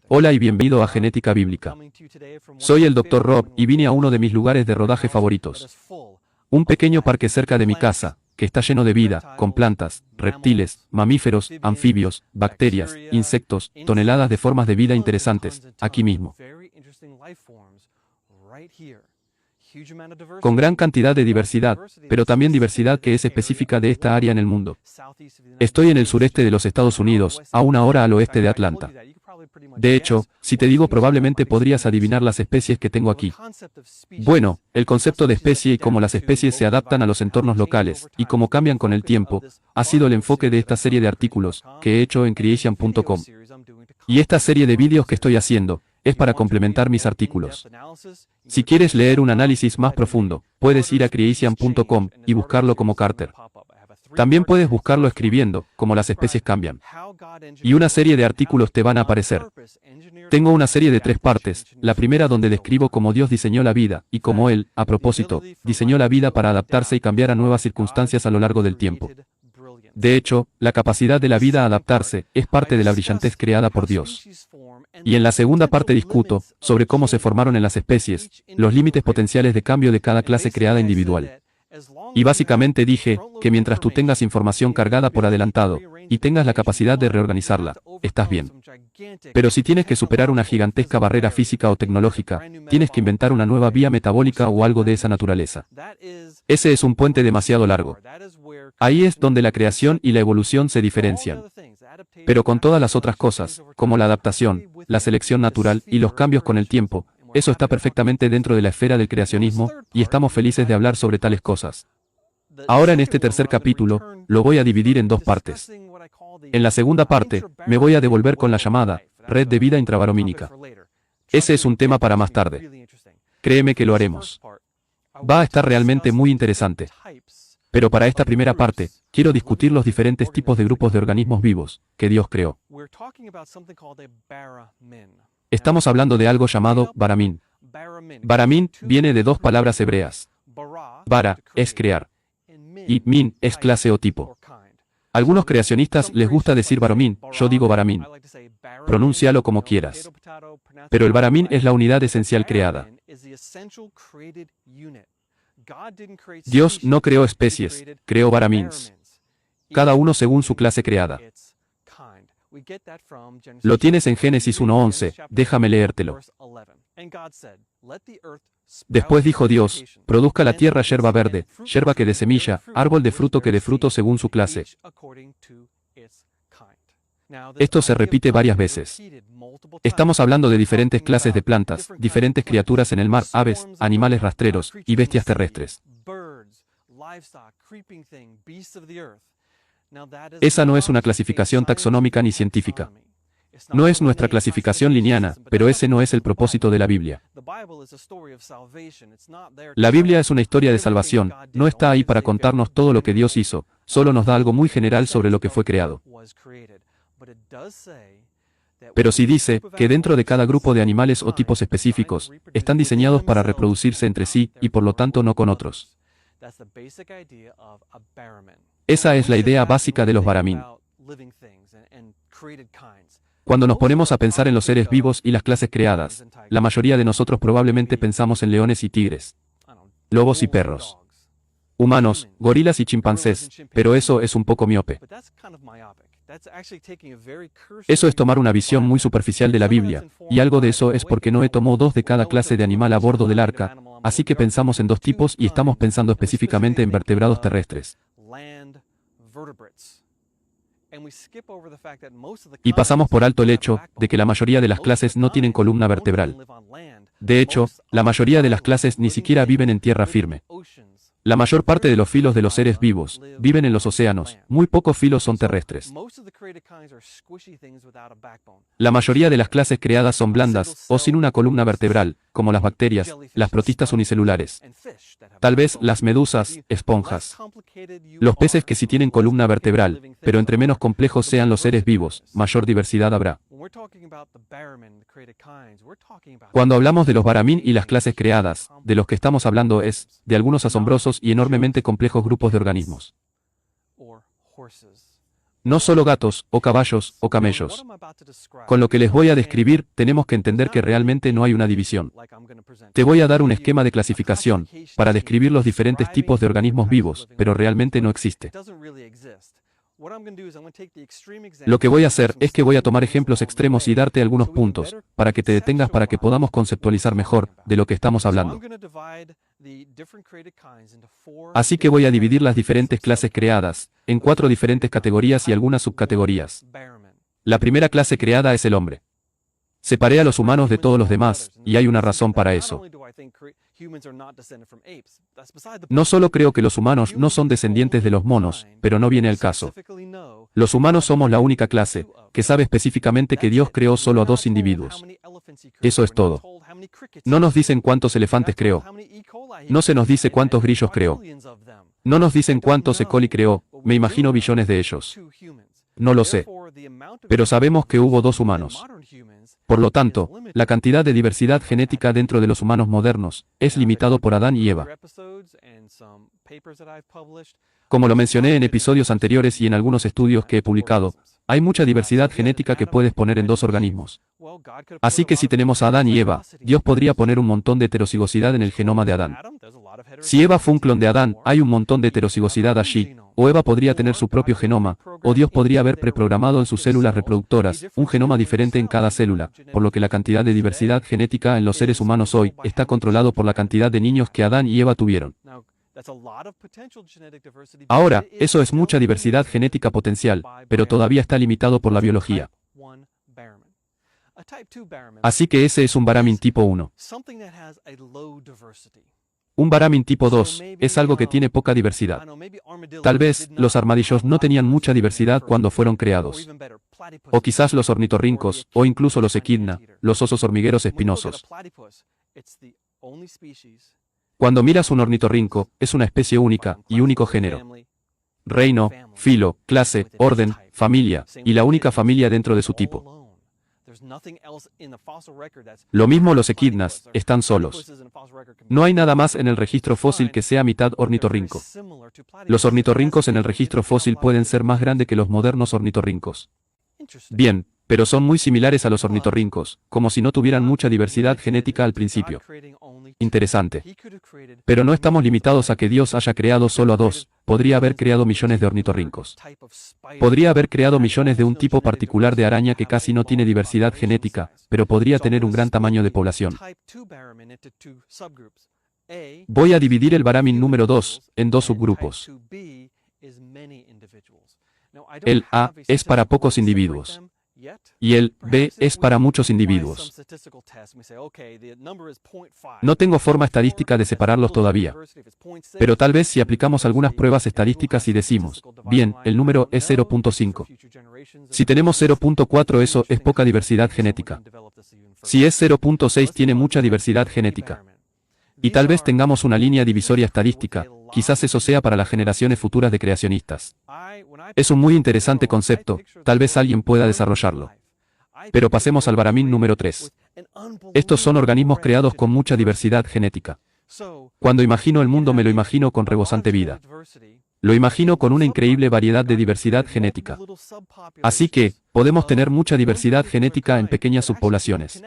Hola y bienvenido a Genética Bíblica. Soy el Dr. Rob y vine a uno de mis lugares de rodaje favoritos. Un pequeño parque cerca de mi casa, que está lleno de vida, con plantas, reptiles, mamíferos, anfibios, bacterias, insectos, toneladas de formas de vida interesantes, aquí mismo. Con gran cantidad de diversidad, pero también diversidad que es específica de esta área en el mundo. Estoy en el sureste de los Estados Unidos, a una hora al oeste de Atlanta. De hecho, si te digo probablemente podrías adivinar las especies que tengo aquí. Bueno, el concepto de especie y cómo las especies se adaptan a los entornos locales, y cómo cambian con el tiempo, ha sido el enfoque de esta serie de artículos, que he hecho en Creation.com. Y esta serie de vídeos que estoy haciendo, es para complementar mis artículos. Si quieres leer un análisis más profundo, puedes ir a Creation.com y buscarlo como Carter. También puedes buscarlo escribiendo, como las especies cambian. Y una serie de artículos te van a aparecer. Tengo una serie de 3 partes, la primera donde describo cómo Dios diseñó la vida, y cómo Él, a propósito, diseñó la vida para adaptarse y cambiar a nuevas circunstancias a lo largo del tiempo. De hecho, la capacidad de la vida a adaptarse, es parte de la brillantez creada por Dios. Y en la segunda parte discuto, sobre cómo se formaron en las especies, los límites potenciales de cambio de cada clase creada individual. Y básicamente dije, que mientras tú tengas información cargada por adelantado, y tengas la capacidad de reorganizarla, estás bien. Pero si tienes que superar una gigantesca barrera física o tecnológica, tienes que inventar una nueva vía metabólica o algo de esa naturaleza. Ese es un puente demasiado largo. Ahí es donde la creación y la evolución se diferencian. Pero con todas las otras cosas, como la adaptación, la selección natural y los cambios con el tiempo, eso está perfectamente dentro de la esfera del creacionismo, y estamos felices de hablar sobre tales cosas. Ahora en este tercer capítulo, lo voy a dividir en 2 partes. En la segunda parte, me voy a devolver con la llamada red de vida intravaromínica. Ese es un tema para más tarde. Créeme que lo haremos. Va a estar realmente muy interesante. Pero para esta primera parte, quiero discutir los diferentes tipos de grupos de organismos vivos que Dios creó. Estamos hablando de algo llamado Baramin. Baramin viene de 2 palabras hebreas. Bara es crear. Y min es clase o tipo. Algunos creacionistas les gusta decir Baramin, yo digo Baramin. Pronúncialo como quieras. Pero el Baramin es la unidad esencial creada. Dios no creó especies, creó Baramins. Cada uno según su clase creada. Lo tienes en Génesis 1:11, déjame leértelo. Después dijo Dios, produzca la tierra yerba verde, yerba que dé semilla, árbol de fruto que dé fruto según su clase. Esto se repite varias veces. Estamos hablando de diferentes clases de plantas, diferentes criaturas en el mar, aves, animales rastreros, y bestias terrestres. Esa no es una clasificación taxonómica ni científica. No es nuestra clasificación lineana, pero ese no es el propósito de la Biblia. La Biblia es una historia de salvación, no está ahí para contarnos todo lo que Dios hizo, solo nos da algo muy general sobre lo que fue creado. Pero sí dice, que dentro de cada grupo de animales o tipos específicos, están diseñados para reproducirse entre sí, y por lo tanto no con otros. Esa es la idea básica de los Baramin. Cuando nos ponemos a pensar en los seres vivos y las clases creadas, la mayoría de nosotros probablemente pensamos en leones y tigres, lobos y perros, humanos, gorilas y chimpancés, pero eso es un poco miope. Eso es tomar una visión muy superficial de la Biblia, y algo de eso es porque Noé tomó 2 de cada clase de animal a bordo del arca, así que pensamos en 2 tipos y estamos pensando específicamente en vertebrados terrestres. Y pasamos por alto el hecho de que la mayoría de las clases no tienen columna vertebral. De hecho, la mayoría de las clases ni siquiera viven en tierra firme. La mayor parte de los filos de los seres vivos viven en los océanos, muy pocos filos son terrestres. La mayoría de las clases creadas son blandas, o sin una columna vertebral, como las bacterias, las protistas unicelulares. Tal vez las medusas, esponjas. Los peces que sí tienen columna vertebral, pero entre menos complejos sean los seres vivos, mayor diversidad habrá. Cuando hablamos de los Baramin y las clases creadas, de los que estamos hablando es, de algunos asombrosos y enormemente complejos grupos de organismos. No solo gatos, o caballos, o camellos. Con lo que les voy a describir, tenemos que entender que realmente no hay una división. Te voy a dar un esquema de clasificación, para describir los diferentes tipos de organismos vivos, pero realmente no existe. Lo que voy a hacer es que voy a tomar ejemplos extremos y darte algunos puntos, para que te detengas para que podamos conceptualizar mejor de lo que estamos hablando. Así que voy a dividir las diferentes clases creadas, en 4 diferentes categorías y algunas subcategorías. La primera clase creada es el hombre. Separé a los humanos de todos los demás, y hay una razón para eso. No solo creo que los humanos no son descendientes de los monos, pero no viene al caso. Los humanos somos la única clase, que sabe específicamente que Dios creó solo a 2 individuos. Eso es todo. No nos dicen cuántos elefantes creó. No se nos dice cuántos grillos creó. No nos dicen cuántos E. coli creó, me imagino billones de ellos. No lo sé. Pero sabemos que hubo 2 humanos. Por lo tanto, la cantidad de diversidad genética dentro de los humanos modernos es limitado por Adán y Eva. Como lo mencioné en episodios anteriores y en algunos estudios que he publicado, hay mucha diversidad genética que puedes poner en 2 organismos. Así que si tenemos a Adán y Eva, Dios podría poner un montón de heterocigosidad en el genoma de Adán. Si Eva fue un clon de Adán, hay un montón de heterocigosidad allí, o Eva podría tener su propio genoma, o Dios podría haber preprogramado en sus células reproductoras un genoma diferente en cada célula, por lo que la cantidad de diversidad genética en los seres humanos hoy está controlado por la cantidad de niños que Adán y Eva tuvieron. Ahora, eso es mucha diversidad genética potencial, pero todavía está limitado por la biología. Así que ese es un Brahmin tipo 1. Un Brahmin tipo 2 es algo que tiene poca diversidad. Tal vez, los armadillos no tenían mucha diversidad cuando fueron creados. O quizás los ornitorrincos, o incluso los equidna, los osos hormigueros espinosos. Cuando miras un ornitorrinco, es una especie única, y único género. Reino, filo, clase, orden, familia, y la única familia dentro de su tipo. Lo mismo los equidnas, están solos. No hay nada más en el registro fósil que sea mitad ornitorrinco. Los ornitorrincos en el registro fósil pueden ser más grandes que los modernos ornitorrincos. Bien, pero son muy similares a los ornitorrincos, como si no tuvieran mucha diversidad genética al principio. Interesante. Pero no estamos limitados a que Dios haya creado solo a 2, podría haber creado millones de ornitorrincos. Podría haber creado millones de un tipo particular de araña que casi no tiene diversidad genética, pero podría tener un gran tamaño de población. Voy a dividir el Brahmin número 2 en 2 subgrupos. El A es para pocos individuos. Y el B es para muchos individuos. No tengo forma estadística de separarlos todavía. Pero tal vez si aplicamos algunas pruebas estadísticas y decimos, bien, el número es 0.5. Si tenemos 0.4 eso es poca diversidad genética. Si es 0.6 tiene mucha diversidad genética. Y tal vez tengamos una línea divisoria estadística, quizás eso sea para las generaciones futuras de creacionistas. Es un muy interesante concepto, tal vez alguien pueda desarrollarlo. Pero pasemos al Brahmin número 3. Estos son organismos creados con mucha diversidad genética. Cuando imagino el mundo me lo imagino con rebosante vida. Lo imagino con una increíble variedad de diversidad genética. Así que, podemos tener mucha diversidad genética en pequeñas subpoblaciones.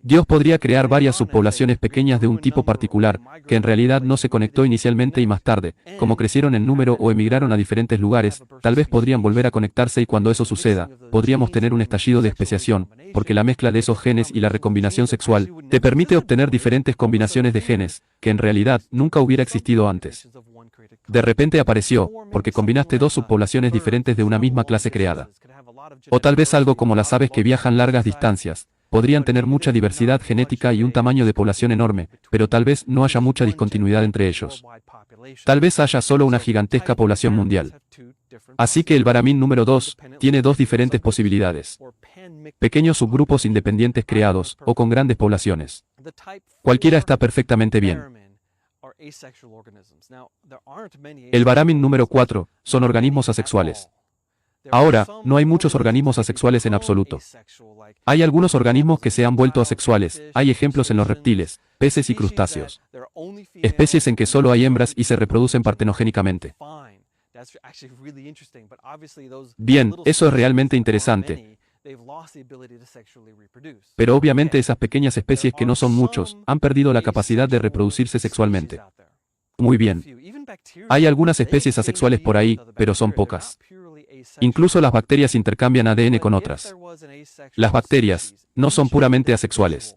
Dios podría crear varias subpoblaciones pequeñas de un tipo particular, que en realidad no se conectó inicialmente y más tarde, como crecieron en número o emigraron a diferentes lugares, tal vez podrían volver a conectarse y cuando eso suceda, podríamos tener un estallido de especiación, porque la mezcla de esos genes y la recombinación sexual, te permite obtener diferentes combinaciones de genes, que en realidad nunca hubiera existido antes. De repente apareció, porque combinaste 2 subpoblaciones diferentes de una misma clase creada. O tal vez algo como las aves que viajan largas distancias, podrían tener mucha diversidad genética y un tamaño de población enorme, pero tal vez no haya mucha discontinuidad entre ellos. Tal vez haya solo una gigantesca población mundial. Así que el Brahmin número 2 tiene 2 diferentes posibilidades. Pequeños subgrupos independientes creados, o con grandes poblaciones. Cualquiera está perfectamente bien. El Brahmin número 4 son organismos asexuales. Ahora, no hay muchos organismos asexuales en absoluto. Hay algunos organismos que se han vuelto asexuales, hay ejemplos en los reptiles, peces y crustáceos. Especies en que solo hay hembras y se reproducen partenogénicamente. Bien, eso es realmente interesante. Pero obviamente esas pequeñas especies, que no son muchos, han perdido la capacidad de reproducirse sexualmente. Muy bien. Hay algunas especies asexuales por ahí, pero son pocas. Incluso las bacterias intercambian ADN con otras. Las bacterias no son puramente asexuales.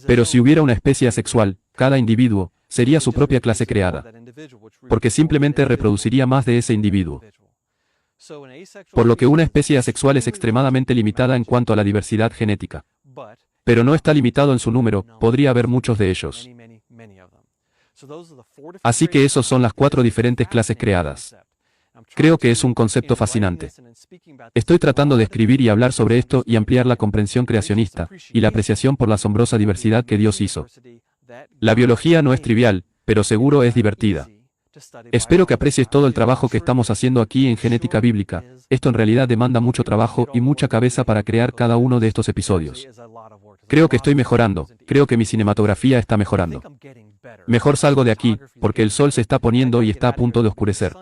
Pero si hubiera una especie asexual, cada individuo sería su propia clase creada, porque simplemente reproduciría más de ese individuo. Por lo que una especie asexual es extremadamente limitada en cuanto a la diversidad genética. Pero no está limitado en su número, podría haber muchos de ellos. Así que esos son las 4 diferentes clases creadas. Creo que es un concepto fascinante. Estoy tratando de escribir y hablar sobre esto y ampliar la comprensión creacionista y la apreciación por la asombrosa diversidad que Dios hizo. La biología no es trivial, pero seguro es divertida. Espero que aprecies todo el trabajo que estamos haciendo aquí en Genética Bíblica. Esto en realidad demanda mucho trabajo y mucha cabeza para crear cada uno de estos episodios. Creo que estoy mejorando, creo que mi cinematografía está mejorando. Mejor salgo de aquí, porque el sol se está poniendo y está a punto de oscurecer.